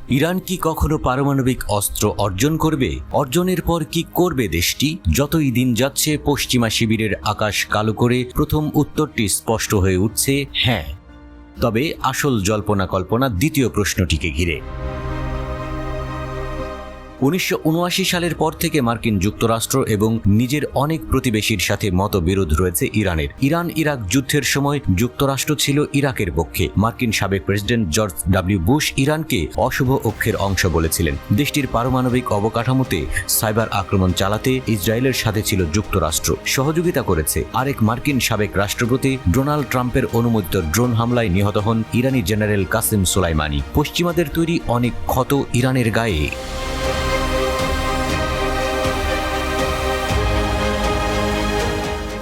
Iran কি কখনো পারমাণবিক অস্ত্র অর্জন করবে? অর্জনের পর কি করবে দেশটি? যতই দিন যাচ্ছে পশ্চিমা শিবিরের আকাশ কালো করে প্রথম উত্তরটি স্পষ্ট হয়ে উঠছে হ্যাঁ। তবে আসল জল্পনা কল্পনা দ্বিতীয় প্রশ্নটিকে ঘিরে। 1979 সালের পর থেকে মার্কিন যুক্তরাষ্ট্র এবং নিজের অনেক প্রতিবেশীর সাথে মতবিরোধ রয়েছে ইরানের। ইরান ইরাক যুদ্ধের সময় যুক্তরাষ্ট্র ছিল ইরাকের পক্ষে। মার্কিন সাবেক প্রেসিডেন্ট জর্জ ডব্লিউ বুশ ইরানকে অশুভ অক্ষের অংশ বলেছিলেন। দেশটির পারমাণবিক অবকাঠামোতে সাইবার আক্রমণ চালাতে ইসরায়েলের সাথে ছিল যুক্তরাষ্ট্র। সহযোগিতা করেছে। আরেক মার্কিন সাবেক রাষ্ট্রপতি ডোনাল্ড ট্রাম্পের অনুমোদিত ড্রোন হামলায় নিহত হন ইরানি জেনারেল কাসেম সোলাইমানি। পশ্চিমাদের তৈরি অনেক ক্ষত ইরানের গায়ে।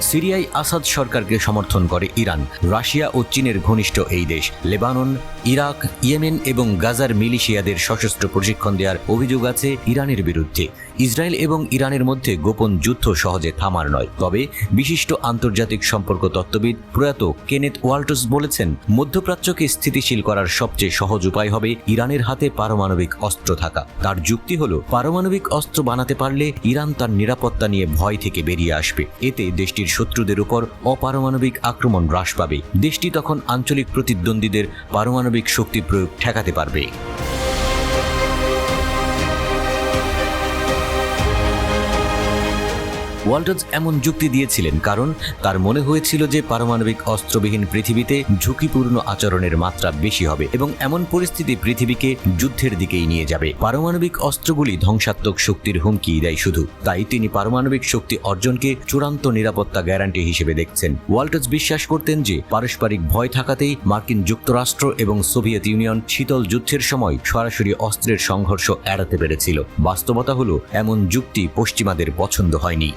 সিরিয়ায় আসাদ সরকারকে সমর্থন করে ইরান। রাশিয়া ও চীনের ঘনিষ্ঠ এই দেশ লেবানন, ইরাক, ইয়েমেন এবং গাজার মিলিশিয়াদের সশস্ত্র প্রশিক্ষণ দেওয়ার অভিযোগ আছে ইরানের বিরুদ্ধে। ইসরায়েল এবং ইরানের মধ্যে গোপন যুদ্ধ সহজে থামার নয়। তবে বিশিষ্ট আন্তর্জাতিক সম্পর্ক তত্ত্ববিদ প্রয়াত কেনেথ ওয়াল্টস বলেছেন, মধ্যপ্রাচ্যকে স্থিতিশীল করার সবচেয়ে সহজ উপায় হবে ইরানের হাতে পারমাণবিক অস্ত্র থাকা। তার যুক্তি হল, পারমাণবিক অস্ত্র বানাতে পারলে ইরান তার নিরাপত্তা নিয়ে ভয় থেকে বেরিয়ে আসবে। এতে দেশটির শত্রুদের উপর অপারমাণবিক আক্রমণ হ্রাস পাবে। দেশটি তখন আঞ্চলিক প্রতিদ্বন্দ্বীদের পারমাণবিক শক্তি প্রয়োগ ঠেকাতে পারবে। ওয়াল্টজ এমন যুক্তি দিয়েছিলেন কারণ তার মনে হয়েছিল যে পারমাণবিক অস্ত্রবিহীন পৃথিবীতে ঝুঁকিপূর্ণ আচরণের মাত্রা বেশি হবে এবং এমন পরিস্থিতি পৃথিবীকে যুদ্ধের দিকেই নিয়ে যাবে। পারমাণবিক অস্ত্রগুলি ধ্বংসাত্মক শক্তির হুমকি দেয় শুধু। তাই তিনি পারমাণবিক শক্তি অর্জনকে চূড়ান্ত নিরাপত্তা গ্যারান্টি হিসেবে দেখছেন। ওয়াল্টজ বিশ্বাস করতেন যে পারস্পরিক ভয় থাকাতেই মার্কিন যুক্তরাষ্ট্র এবং সোভিয়েত ইউনিয়ন শীতল যুদ্ধের সময় সরাসরি অস্ত্রের সংঘর্ষ এড়াতে পেরেছিল। বাস্তবতা হলো, এমন যুক্তি পশ্চিমাদের পছন্দ হয়নি।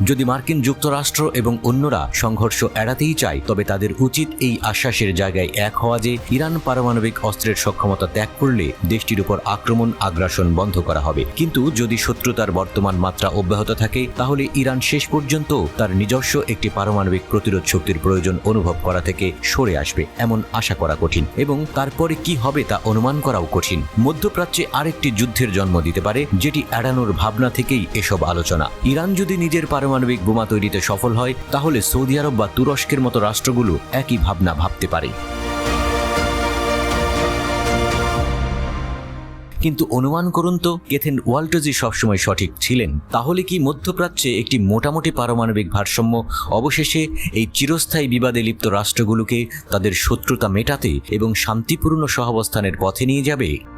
যদি মার্কিন যুক্তরাষ্ট্র এবং অন্যরা সংঘর্ষ এড়াতেই চায়, তবে তাদের উচিত এই আশ্বাসের জায়গায় এক হওয়া যে ইরান পারমাণবিক অস্ত্রের সক্ষমতা ত্যাগ করলে দেশটির উপর আগ্রাসন বন্ধ করা হবে। কিন্তু যদি শত্রুতার বর্তমান মাত্রা অব্যাহত থাকে, তাহলে ইরান শেষ পর্যন্ত তার নিজস্ব একটি পারমাণবিক প্রতিরোধ শক্তির প্রয়োজন অনুভব করা থেকে সরে আসবে। এমন আশা করা কঠিন এবং তারপরে কি হবে তা অনুমান করাও কঠিন। মধ্যপ্রাচ্যে আরেকটি যুদ্ধের জন্ম দিতে পারে, যেটি এড়ানোর ভাবনা থেকেই এসব আলোচনা। ইরান যদি নিজের পারমাণবিক বোমা তৈরিতে সফল হয়, তাহলে সৌদি আরব বা তুরস্কের মতো রাষ্ট্রগুলো একই ভাবনা ভাবতে পারে। কিন্তু অনুমান করুন তো, কেনেথ ওয়াল্টজই সবসময় সঠিক ছিলেন। তাহলে কি মধ্যপ্রাচ্যে একটি মোটামুটি পারমাণবিক ভারসাম্য অবশেষে এই চিরস্থায়ী বিবাদে লিপ্ত রাষ্ট্রগুলোকে তাদের শত্রুতা মেটাতে এবং শান্তিপূর্ণ সহাবস্থানের পথে নিয়ে যাবে?